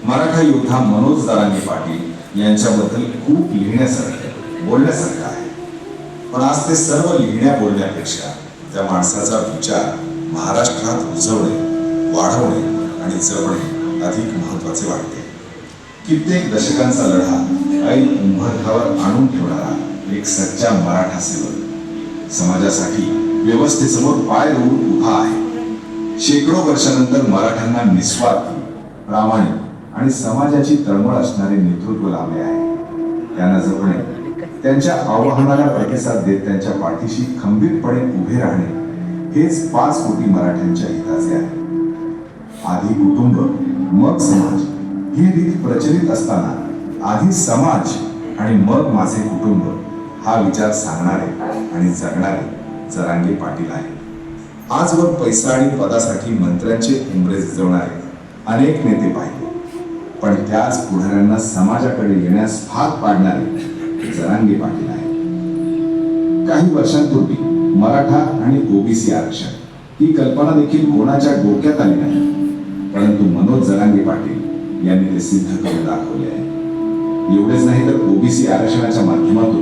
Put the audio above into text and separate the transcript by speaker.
Speaker 1: मराठा योद्धा मनोज जरांगे पाटील यांच्याबद्दल खूप लिहिण्यासारखं बोलण्यासारखं आहे. पण आज ते सर्व लिहिण्या बोलण्यापेक्षा त्या माणसाचा विचार महाराष्ट्रात रुजवणे, वाढवणे आणि जपणे अधिक महत्वाचे वाटते. कित्येक दशकांचा लढा ऐन उंबरठ्यावर आणून ठेवणारा एक सच्चा मराठा सेवक समाजासाठी व्यवस्थेसमोर पाय रोवून उभा आहे. शेकडो वर्षानंतर मराठ्यांना निस्वार्थी, प्रामाणिक आणि समाजाची तळमळ असणारे नेतृत्व लाभले आहे. त्यांना जपणे, त्यांच्या आवाहनाला प्रतिसाद देत त्यांच्या पाठीशी खंबीरपणे उभे राहणे हेच 5 कोटी मराठ्यांच्या हिताचे आहे. आधी कुटुंब मग समाज ही रीत प्रचलित असताना आधी समाज आणि मग माझे कुटुंब हा विचार सांगणारे आणि जगणारे जरांगे पाटील आहे. आजवर पैसा आणि पदासाठी मंत्र्यांचे उंबरे झिजवणारे अनेक नेते पाहिले, पण त्याच पुढाऱ्यांना समाजाकडे येण्यास भाग पाडणारे जरांगे पाटील आहे. काही वर्षांपूर्वी मराठा आणि ओबीसी आरक्षण ही कल्पना देखील कोणाच्या डोक्यात आली नाही, परंतु मनोज जरांगे पाटील यांनी ते सिद्ध करून दाखवले आहे. एवढेच नाही तर ओबीसी आरक्षणाच्या माध्यमातून